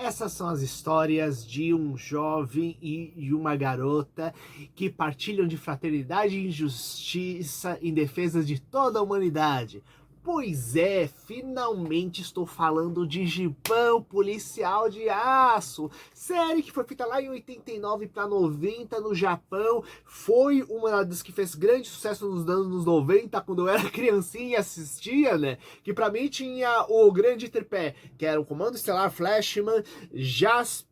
Essas são as histórias de um jovem e uma garota que partilham de fraternidade e justiça em defesa de toda a humanidade. Pois é, finalmente estou falando de Giban, Policial de Aço, série que foi feita lá em 89 para 90 no Japão, foi uma das que fez grande sucesso nos anos 90, quando eu era criancinha e assistia, né? Que pra mim tinha o grande tripé, que era o Comando Estelar Flashman, Jaspion,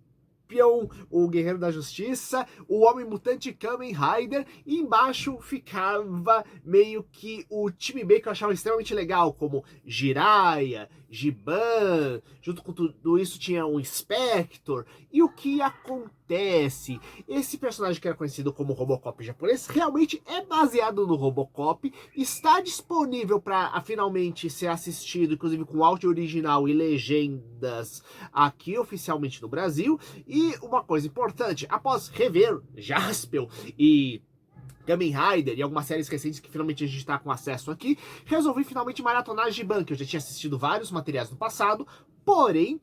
o Guerreiro da Justiça, o Homem Mutante Kamen Rider, e embaixo ficava meio que o time B que eu achava extremamente legal, como Jiraiya, Giban, junto com tudo isso tinha o Spector. E o que acontece? Esse personagem que era conhecido como Robocop japonês realmente é baseado no Robocop, está disponível para finalmente ser assistido, inclusive com áudio original e legendas aqui oficialmente no Brasil. E uma coisa importante, após rever Jaspion e Kamen Rider e algumas séries recentes que finalmente a gente está com acesso aqui, resolvi finalmente maratonar Giban, que eu já tinha assistido vários materiais no passado, porém,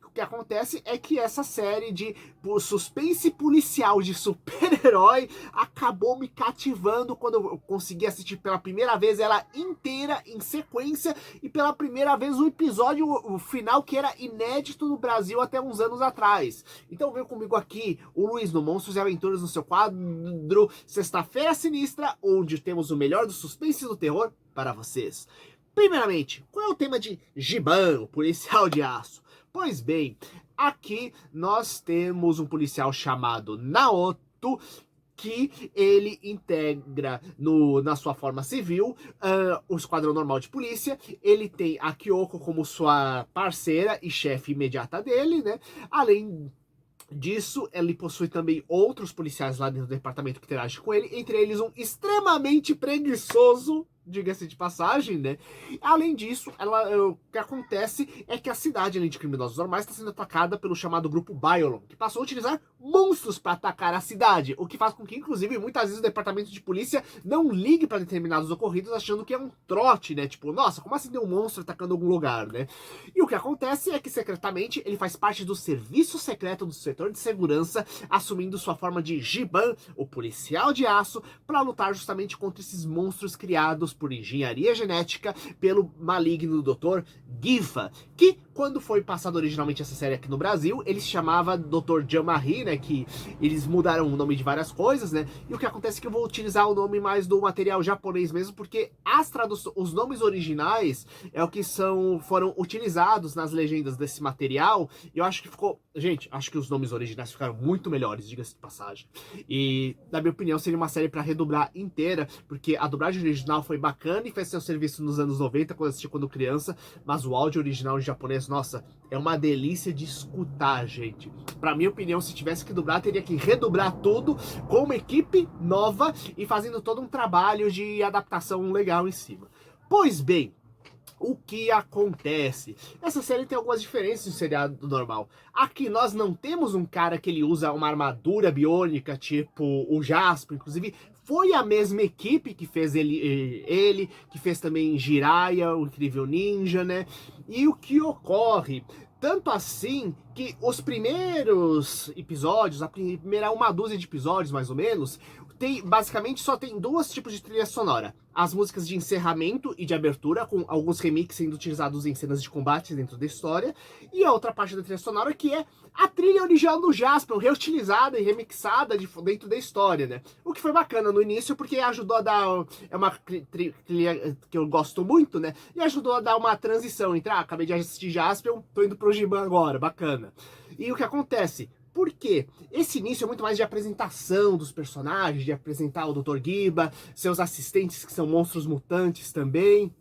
o que acontece é que essa série de suspense policial de super-herói acabou me cativando quando eu consegui assistir pela primeira vez ela inteira, em sequência, e pela primeira vez o episódio o final que era inédito no Brasil até uns anos atrás. Então vem comigo aqui o Luiz no Monstros e Aventuras no seu quadro Sexta-feira Sinistra, onde temos o melhor do suspense e do terror para vocês. Primeiramente, qual é o tema de Giban, o Policial de Aço? Pois bem, aqui nós temos um policial chamado Naoto, que ele integra na sua forma civil o esquadrão normal de polícia. Ele tem a Kyoko como sua parceira e chefe imediata dele, né? Além disso, ele possui também outros policiais lá dentro do departamento que interagem com ele, entre eles um extremamente preguiçoso, diga-se de passagem, né? Além disso, o que acontece é que a cidade, além de criminosos normais, está sendo atacada pelo chamado grupo Biolon, que passou a utilizar monstros para atacar a cidade, o que faz com que, inclusive, muitas vezes o departamento de polícia não ligue para determinados ocorridos, achando que é um trote, né? Tipo, nossa, como assim tem um monstro atacando algum lugar, né? E o que acontece é que, secretamente, ele faz parte do serviço secreto do setor de segurança, assumindo sua forma de Giban, o policial de aço, para lutar justamente contra esses monstros criados por engenharia genética pelo maligno Dr. Gifa, que quando foi passado originalmente essa série aqui no Brasil, ele se chamava Dr. Jamahri, né, que eles mudaram o nome de várias coisas, né, e o que acontece é que eu vou utilizar o nome mais do material japonês mesmo, porque os nomes originais é o que foram utilizados nas legendas desse material, e eu acho que ficou, gente, acho que os nomes originais ficaram muito melhores, diga-se de passagem, e na minha opinião seria uma série para redublar inteira, porque a dublagem original foi bacana e fez seu serviço nos anos 90, quando eu assisti quando criança, mas o áudio original em japonês, nossa, é uma delícia de escutar, gente. Pra minha opinião, se tivesse que dublar, teria que redublar tudo com uma equipe nova e fazendo todo um trabalho de adaptação legal em cima. Pois bem, o que acontece? Essa série tem algumas diferenças do seriado normal. Aqui nós não temos um cara que ele usa uma armadura biônica, tipo o Jasper, inclusive foi a mesma equipe que fez ele que fez também Jiraiya, o Incrível Ninja, né? E o que ocorre? Tanto assim que os primeiros episódios, a primeira uma dúzia de episódios mais ou menos, basicamente só tem dois tipos de trilha sonora. As músicas de encerramento e de abertura, com alguns remixes sendo utilizados em cenas de combate dentro da história, e a outra parte da trilha sonora que é a trilha original do Jasper, reutilizada e remixada dentro da história, né? O que foi bacana no início, porque ajudou a dar... É uma trilha que eu gosto muito, né? E ajudou a dar uma transição entre, acabei de assistir Jasper, tô indo pro Giban agora, bacana. E o que acontece? Porque esse início é muito mais de apresentação dos personagens, de apresentar o Dr. Giba, seus assistentes que são monstros mutantes também,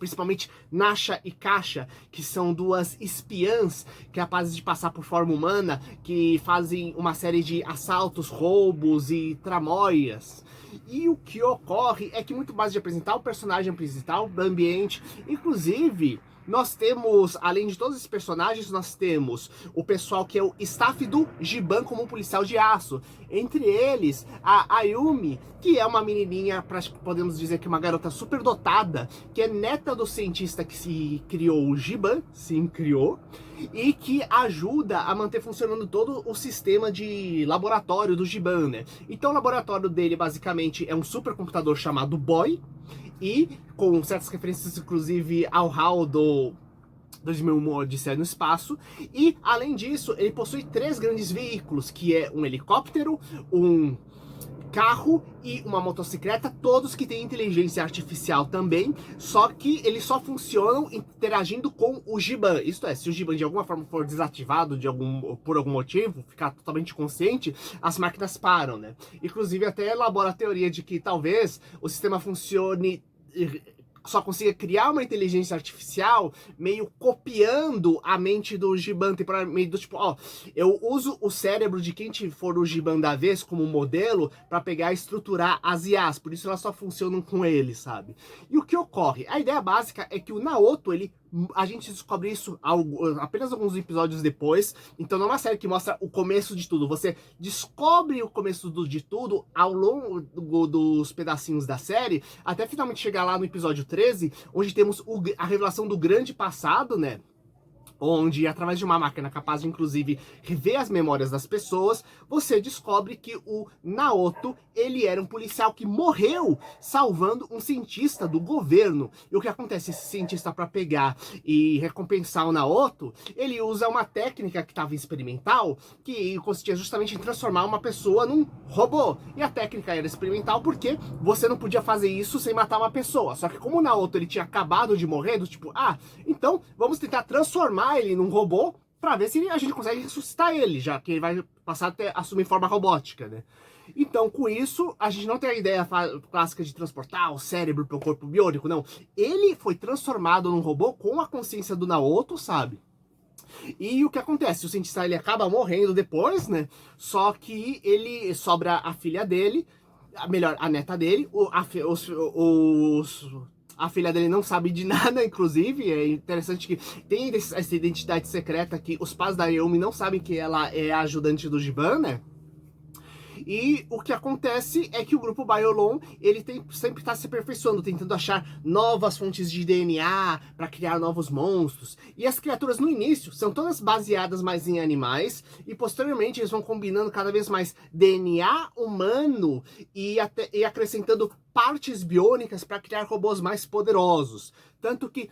principalmente Nasha e Kasha, que são duas espiãs capazes de passar por forma humana, que fazem uma série de assaltos, roubos e tramóias. E o que ocorre é que muito mais de apresentar o personagem principal, do ambiente, inclusive... nós temos, além de todos esses personagens, nós temos o pessoal que é o staff do Giban como um policial de aço. Entre eles, a Ayumi, que é uma menininha, podemos dizer que é uma garota super dotada, que é neta do cientista que se criou o Giban, sim, criou, e que ajuda a manter funcionando todo o sistema de laboratório do Giban, né? Então o laboratório dele basicamente é um supercomputador chamado Boy, e com certas referências inclusive ao HAL do 2001 Odisseia no Espaço, e além disso ele possui 3 grandes veículos, que é um helicóptero, um carro e uma motocicleta, todos que têm inteligência artificial também, só que eles só funcionam interagindo com o Giban. Isto é, se o Giban de alguma forma for desativado por algum motivo, ficar totalmente consciente, as máquinas param, né? Inclusive até elabora a teoria de que talvez o sistema funcione, só consiga criar uma inteligência artificial meio copiando a mente do Giban, meio do tipo, ó, eu uso o cérebro de quem for o Giban da vez como modelo para pegar e estruturar as IAs, por isso elas só funcionam com ele, sabe? E o que ocorre? A ideia básica é que o Naoto, a gente descobre isso apenas alguns episódios depois, então não é uma série que mostra o começo de tudo, você descobre o começo de tudo ao longo dos pedacinhos da série, até finalmente chegar lá no episódio 13, onde temos a revelação do grande passado, né? Onde, através de uma máquina capaz de, inclusive, rever as memórias das pessoas, você descobre que o Naoto, ele era um policial que morreu salvando um cientista do governo. E o que acontece? Esse cientista, para pegar e recompensar o Naoto, ele usa uma técnica que estava experimental, que consistia justamente em transformar uma pessoa num robô. E a técnica era experimental porque você não podia fazer isso sem matar uma pessoa. Só que como o Naoto, ele tinha acabado de morrer, do tipo, então vamos tentar transformar ele num robô para ver se a gente consegue ressuscitar ele, já que ele vai passar a assumir forma robótica, né? Então, com isso, a gente não tem a ideia clássica de transportar o cérebro para o corpo biônico, não. Ele foi transformado num robô com a consciência do Naoto, sabe? E o que acontece? O cientista, ele acaba morrendo depois, né? Só que ele sobra a filha dele, melhor, a neta dele, a filha dele não sabe de nada, inclusive. É interessante que tem essa identidade secreta que os pais da Ayumi não sabem que ela é a ajudante do Giban, né? E o que acontece é que o grupo Biolon, ele sempre está se aperfeiçoando, tentando achar novas fontes de DNA para criar novos monstros. E as criaturas no início são todas baseadas mais em animais, e posteriormente eles vão combinando cada vez mais DNA humano e acrescentando partes biônicas para criar robôs mais poderosos. Tanto que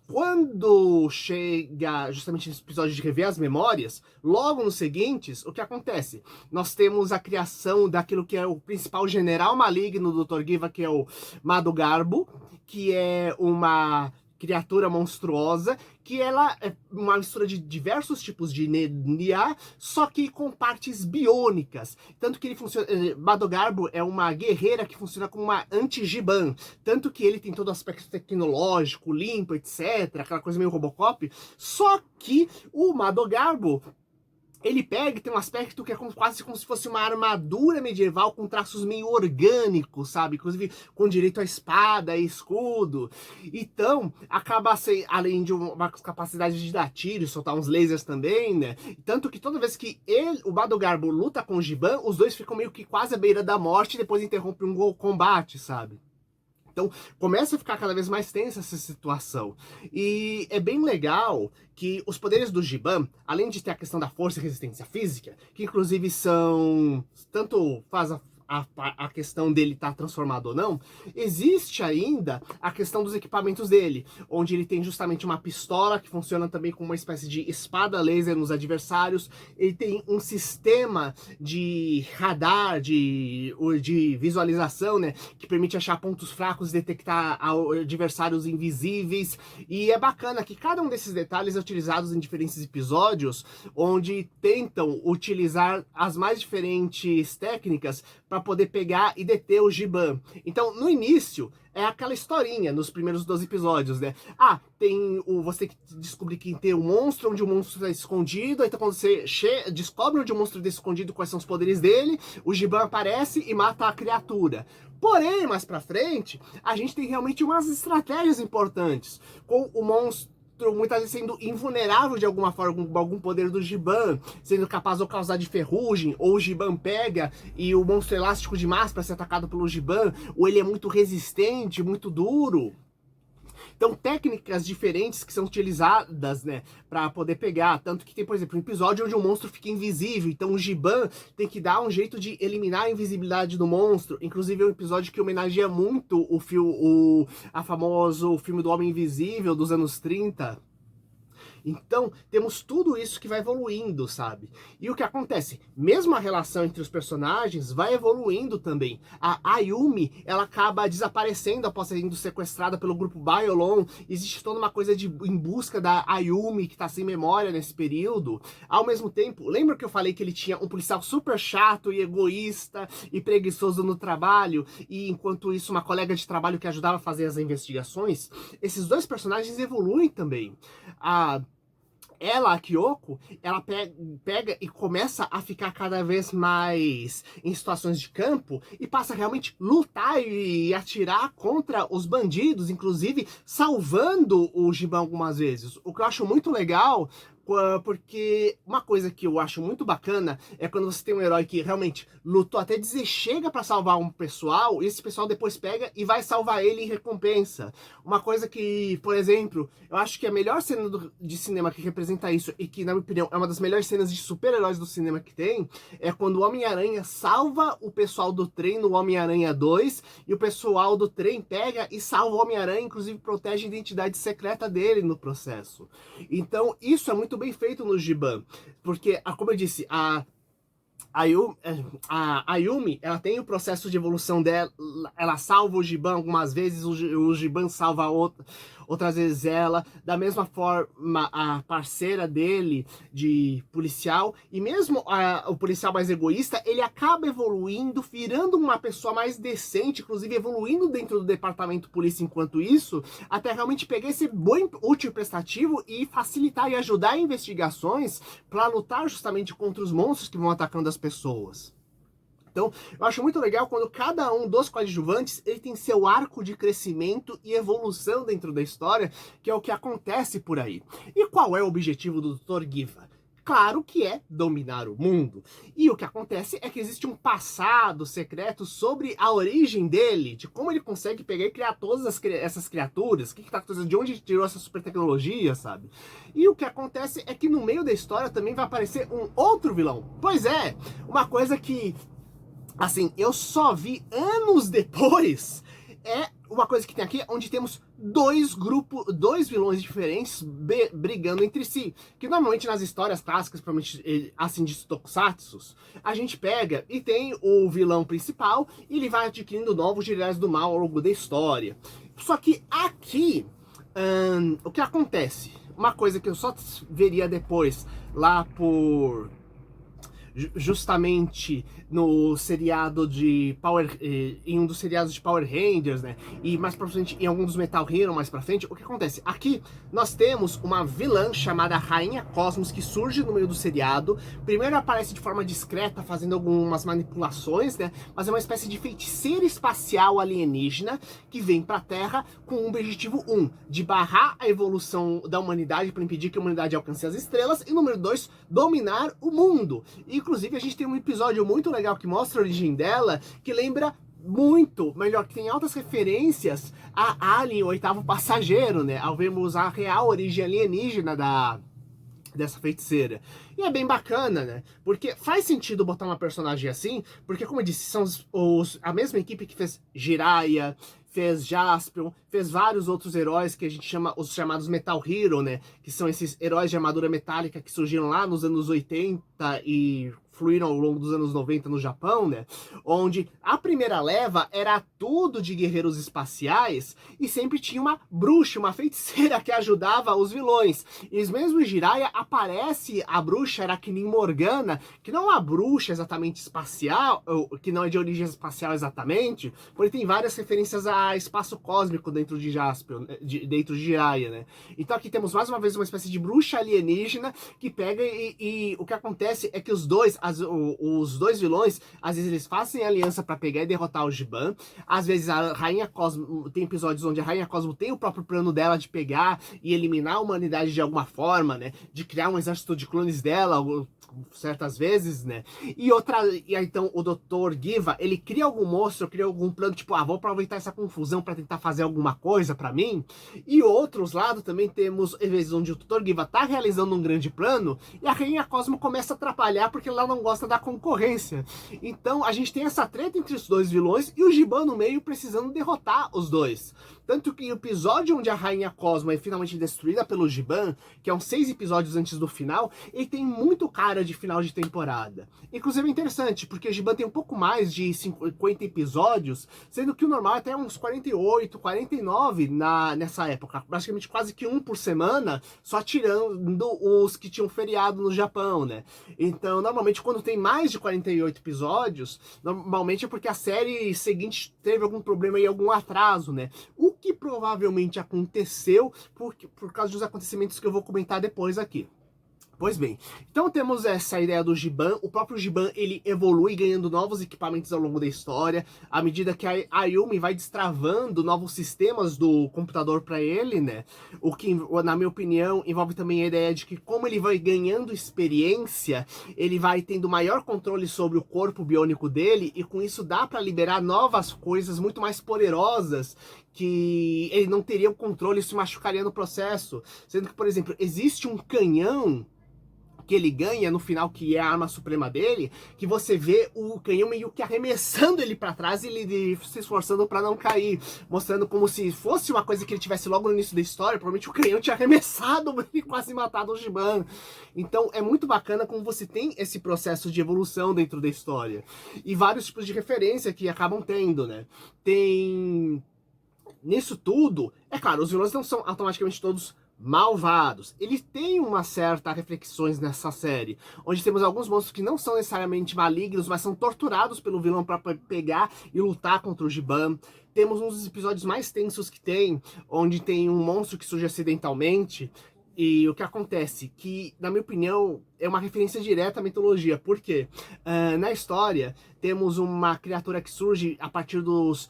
quando chega justamente nesse episódio de rever as memórias, logo nos seguintes, o que acontece? Nós temos a criação daquilo que é o principal general maligno do Dr. Giva, que é o Madogarbo, que é uma criatura monstruosa, que ela é uma mistura de diversos tipos de DNA, só que com partes biônicas. Tanto que ele funciona... Madogarbo é uma guerreira que funciona como uma anti-Giban. Tanto que ele tem todo o aspecto tecnológico, limpo, etc. Aquela coisa meio Robocop. Só que o Madogarbo, ele pega e tem um aspecto que é quase como se fosse uma armadura medieval com traços meio orgânicos, sabe? Inclusive com direito a espada e escudo. Então, acaba sendo, além de uma capacidade de dar tiro e soltar uns lasers também, né? Tanto que toda vez que o Madogarbo luta com o Giban, os dois ficam meio que quase à beira da morte e depois interrompem um combate, sabe? Então, começa a ficar cada vez mais tensa essa situação. E é bem legal que os poderes do Giban, além de ter a questão da força e resistência física, que inclusive são... tanto faz a questão dele estar transformado ou não, existe ainda a questão dos equipamentos dele, onde ele tem justamente uma pistola que funciona também como uma espécie de espada laser nos adversários, ele tem um sistema de radar, de visualização, né, que permite achar pontos fracos e detectar adversários invisíveis, e é bacana que cada um desses detalhes é utilizado em diferentes episódios, onde tentam utilizar as mais diferentes técnicas para poder pegar e deter o Giban. Então, no início, é aquela historinha, nos primeiros 12 episódios, né? Você tem que descobrir quem tem um monstro, onde o monstro está escondido, então quando você descobre onde o monstro está escondido, quais são os poderes dele, o Giban aparece e mata a criatura. Porém, mais pra frente, a gente tem realmente umas estratégias importantes, com o monstro muitas vezes sendo invulnerável de alguma forma, com algum poder do Giban, sendo capaz de causar de ferrugem, ou o Giban pega e o monstro elástico demais para ser atacado pelo Giban, ou ele é muito resistente, muito duro. Então, técnicas diferentes que são utilizadas, né, para poder pegar. Tanto que tem, por exemplo, um episódio onde o monstro fica invisível. Então, o Giban tem que dar um jeito de eliminar a invisibilidade do monstro. Inclusive, é um episódio que homenageia muito a famoso filme do Homem Invisível dos anos 30. Então, temos tudo isso que vai evoluindo, sabe? E o que acontece? Mesmo a relação entre os personagens vai evoluindo também. A Ayumi, ela acaba desaparecendo após sendo sequestrada pelo grupo Biolon. Existe toda uma coisa em busca da Ayumi, que tá sem memória nesse período. Ao mesmo tempo, lembra que eu falei que ele tinha um policial super chato e egoísta e preguiçoso no trabalho? E enquanto isso, uma colega de trabalho que ajudava a fazer as investigações? Esses dois personagens evoluem também. A Kyoko, ela pega e começa a ficar cada vez mais em situações de campo e passa a realmente lutar e atirar contra os bandidos, inclusive salvando o Giban algumas vezes. O que eu acho muito legal, porque uma coisa que eu acho muito bacana é quando você tem um herói que realmente lutou até dizer chega pra salvar um pessoal, e esse pessoal depois pega e vai salvar ele em recompensa. Uma coisa que, por exemplo, eu acho que a melhor cena de cinema que representa isso, e que na minha opinião é uma das melhores cenas de super-heróis do cinema que tem, é quando o Homem-Aranha salva o pessoal do trem no Homem-Aranha 2, e o pessoal do trem pega e salva o Homem-Aranha, inclusive protege a identidade secreta dele no processo. Então isso é muito bem feito no Giban, porque, como eu disse, a Ayumi, ela tem o processo de evolução dela, ela salva o Giban algumas vezes, o Giban salva outras vezes ela, da mesma forma a parceira dele de policial, e mesmo o policial mais egoísta, ele acaba evoluindo, virando uma pessoa mais decente, inclusive evoluindo dentro do departamento de polícia enquanto isso, até realmente pegar esse bom útil prestativo e facilitar e ajudar investigações para lutar justamente contra os monstros que vão atacando as pessoas. Então, eu acho muito legal quando cada um dos coadjuvantes ele tem seu arco de crescimento e evolução dentro da história, que é o que acontece por aí. E qual é o objetivo do Dr. Giva? Claro que é dominar o mundo. E o que acontece é que existe um passado secreto sobre a origem dele, de como ele consegue pegar e criar todas essas criaturas, o que tá acontecendo, de onde ele tirou essa super tecnologia, sabe? E o que acontece é que no meio da história também vai aparecer um outro vilão. Pois é, uma coisa que, assim, eu só vi anos depois, é uma coisa que tem aqui, onde temos dois vilões diferentes brigando entre si. Que normalmente nas histórias clássicas, provavelmente assim de tokusatsu, a gente pega e tem o vilão principal e ele vai adquirindo novos generais do mal ao longo da história. Só que aqui, o que acontece? Uma coisa que eu só veria depois, lá por justamente no seriado de em um dos seriados de Power Rangers, né? E mais pra frente em algum dos Metal Hero mais pra frente, o que acontece? Aqui nós temos uma vilã chamada Rainha Cosmos que surge no meio do seriado. Primeiro aparece de forma discreta, fazendo algumas manipulações, né? Mas é uma espécie de feiticeira espacial alienígena que vem pra Terra com o objetivo 1, de barrar a evolução da humanidade para impedir que a humanidade alcance as estrelas, e número 2, dominar o mundo. Inclusive a gente tem um episódio muito legal que mostra a origem dela, que lembra muito, melhor, que tem altas referências a Alien, o oitavo passageiro, né? Ao vermos a real origem alienígena dessa feiticeira. E é bem bacana, né? Porque faz sentido botar uma personagem assim, porque, como eu disse, são a mesma equipe que fez Jiraiya, fez Jaspion, fez vários outros heróis que a gente chama os chamados Metal Hero, né? Que são esses heróis de armadura metálica que surgiram lá nos anos 80 e fluíram ao longo dos anos 90 no Japão, né? Onde a primeira leva era tudo de guerreiros espaciais e sempre tinha uma bruxa, uma feiticeira que ajudava os vilões. E mesmo em Jiraiya aparece a bruxa Arachnin Morgana, que não é uma bruxa exatamente espacial, que não é de origem espacial exatamente, porque tem várias referências a espaço cósmico dentro dentro de Jaspion, dentro de Jiraiya, né? Então aqui temos mais uma vez uma espécie de bruxa alienígena que pega e o que acontece é que os dois vilões, às vezes eles fazem aliança para pegar e derrotar o Giban, às vezes a Rainha Cosmo, tem episódios onde a Rainha Cosmo tem o próprio plano dela de pegar e eliminar a humanidade de alguma forma, né? De criar um exército de clones dela, certas vezes, né? E então o Dr. Giva, ele cria algum monstro, cria algum plano, tipo, vou aproveitar essa confusão para tentar fazer alguma coisa para mim. E outros lados também temos vezes onde o Dr. Giva tá realizando um grande plano e a Rainha Cosmo começa a atrapalhar porque ela não gosta da concorrência. Então a gente tem essa treta entre os dois vilões e o Giban no meio precisando derrotar os dois. Tanto que o episódio onde a Rainha Cosmo é finalmente destruída pelo Giban, que é uns 6 episódios antes do final, ele tem muito cara de final de temporada. Inclusive é interessante, porque o Giban tem um pouco mais de 50 episódios, sendo que o normal é até uns 48, 49 nessa época. Praticamente quase que um por semana, só tirando os que tinham feriado no Japão, né? Então, normalmente, quando tem mais de 48 episódios, normalmente é porque a série seguinte teve algum problema e algum atraso, né? O que provavelmente aconteceu por causa dos acontecimentos que eu vou comentar depois aqui. Pois bem, então temos essa ideia do Giban. O próprio Giban, ele evolui ganhando novos equipamentos ao longo da história, à medida que a Ayumi vai destravando novos sistemas do computador para ele, né? O que, na minha opinião, envolve também a ideia de que como ele vai ganhando experiência, ele vai tendo maior controle sobre o corpo biônico dele, e com isso dá para liberar novas coisas muito mais poderosas que ele não teria o controle e se machucaria no processo. Sendo que, por exemplo, existe um canhão que ele ganha no final, que é a arma suprema dele, que você vê o canhão meio que arremessando ele para trás e ele se esforçando para não cair, mostrando como se fosse uma coisa que ele tivesse logo no início da história, provavelmente o canhão tinha arremessado e quase matado o Giban. Então é muito bacana como você tem esse processo de evolução dentro da história. E vários tipos de referência que acabam tendo, né? Tem... Nisso tudo, é claro, os vilões não são automaticamente todos malvados. Ele tem uma certa reflexões nessa série, onde temos alguns monstros que não são necessariamente malignos, mas são torturados pelo vilão para pegar e lutar contra o Giban. Temos um dos episódios mais tensos que tem, onde tem um monstro que surge acidentalmente. E o que acontece? Que, na minha opinião, é uma referência direta à mitologia. Por quê? Na história, temos uma criatura que surge a partir dos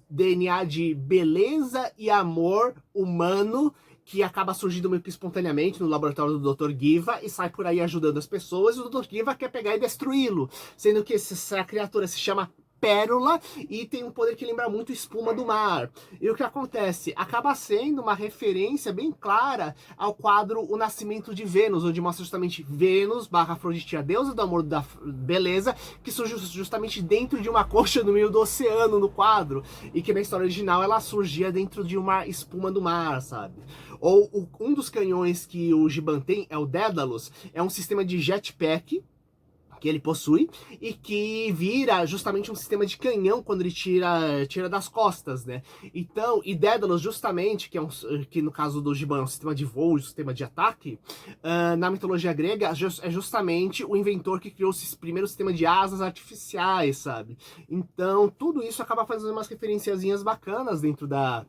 DNA de beleza e amor humano, que acaba surgindo meio que espontaneamente no laboratório do Dr. Giva e sai por aí ajudando as pessoas, e o Dr. Giva quer pegar e destruí-lo, sendo que essa criatura se chama Pérola e tem um poder que lembra muito espuma do mar. E o que acontece? Acaba sendo uma referência bem clara ao quadro O Nascimento de Vênus, onde mostra justamente Vênus / Afrodite, a deusa do amor da beleza, que surge justamente dentro de uma concha no meio do oceano no quadro, e que na história original ela surgia dentro de uma espuma do mar, sabe? Ou um dos canhões que o Giban tem é o Dédalus, é um sistema de jetpack que ele possui e que vira justamente um sistema de canhão quando ele tira das costas, né? Então, e Dédalus justamente, que no caso do Giban é um sistema de voo, um sistema de ataque, na mitologia grega é justamente o inventor que criou esse primeiro sistema de asas artificiais, sabe? Então, tudo isso acaba fazendo umas referenciazinhas bacanas dentro da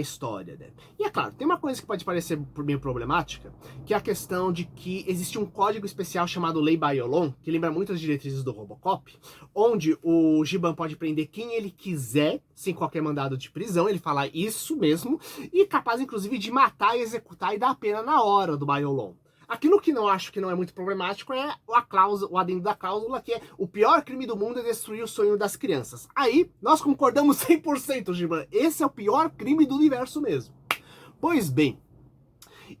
história, né? E é claro, tem uma coisa que pode parecer meio problemática, que é a questão de que existe um código especial chamado Lei Baiolon, que lembra muito as diretrizes do Robocop, onde o Giban pode prender quem ele quiser, sem qualquer mandado de prisão, ele fala isso mesmo, e capaz inclusive de matar, executar e dar a pena na hora do Baiolon. Aquilo que não acho que não é muito problemático é o adendo da cláusula, que é o pior crime do mundo é destruir o sonho das crianças. Aí, nós concordamos 100%, Giban.Esse é o pior crime do universo mesmo. Pois bem,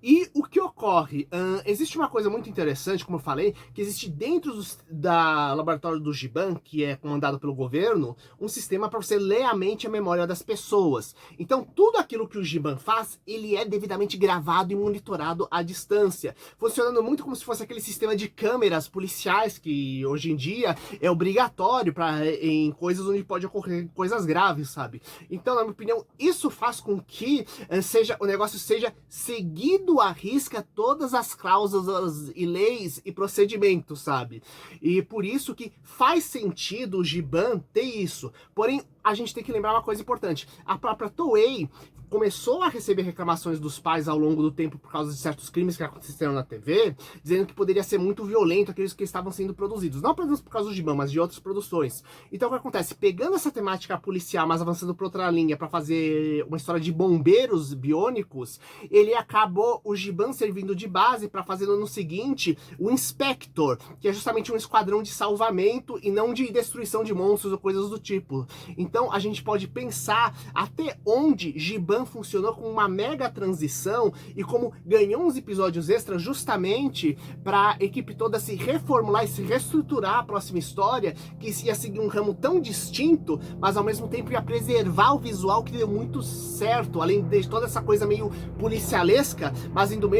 e o que ocorre? Existe uma coisa muito interessante, como eu falei, que existe dentro da laboratório do Giban, que é comandado pelo governo, um sistema para você ler a mente e a memória das pessoas. Então, tudo aquilo que o Giban faz, ele é devidamente gravado e monitorado à distância, funcionando muito como se fosse aquele sistema de câmeras policiais que hoje em dia é obrigatório em coisas onde pode ocorrer coisas graves, sabe? Então, na minha opinião, isso faz com que o negócio seja seguido seguindo à risca todas as cláusulas e leis e procedimentos, sabe? E por isso que faz sentido o Giban ter isso. Porém, a gente tem que lembrar uma coisa importante. A própria Toei começou a receber reclamações dos pais ao longo do tempo por causa de certos crimes que aconteceram na TV, dizendo que poderia ser muito violento aqueles que estavam sendo produzidos. Não apenas por causa do Giban, mas de outras produções. Então o que acontece? Pegando essa temática policial, mas avançando para outra linha, para fazer uma história de bombeiros biônicos, ele acabou o Giban servindo de base para fazer no ano seguinte o Inspector, que é justamente um esquadrão de salvamento e não de destruição de monstros ou coisas do tipo. Então a gente pode pensar até onde Giban funcionou como uma mega transição e como ganhou uns episódios extras justamente para a equipe toda se reformular e se reestruturar a próxima história, que ia seguir um ramo tão distinto, mas ao mesmo tempo ia preservar o visual que deu muito certo, além de toda essa coisa meio policialesca, mas indo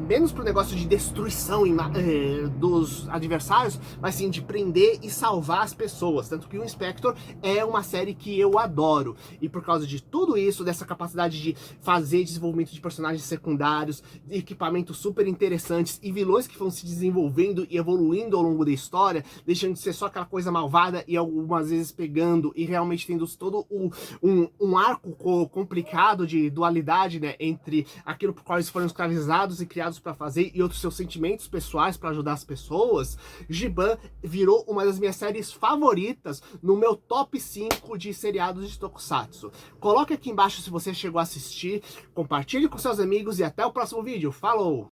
menos pro negócio de destruição dos adversários, mas sim de prender e salvar as pessoas. Tanto que o Inspector é uma série que eu adoro. E por causa de tudo isso, dessa capacidade de fazer desenvolvimento de personagens secundários, de equipamentos super interessantes e vilões que vão se desenvolvendo e evoluindo ao longo da história, deixando de ser só aquela coisa malvada e algumas vezes pegando e realmente tendo todo um arco complicado de dualidade, né, entre aquilo por qual eles foram escravizados e criados para fazer e outros seus sentimentos pessoais para ajudar as pessoas. Giban virou uma das minhas séries favoritas no meu top 5 de seriados de Tokusatsu. Coloque aqui embaixo se você chegou a assistir, compartilhe com seus amigos e até o próximo vídeo. Falou!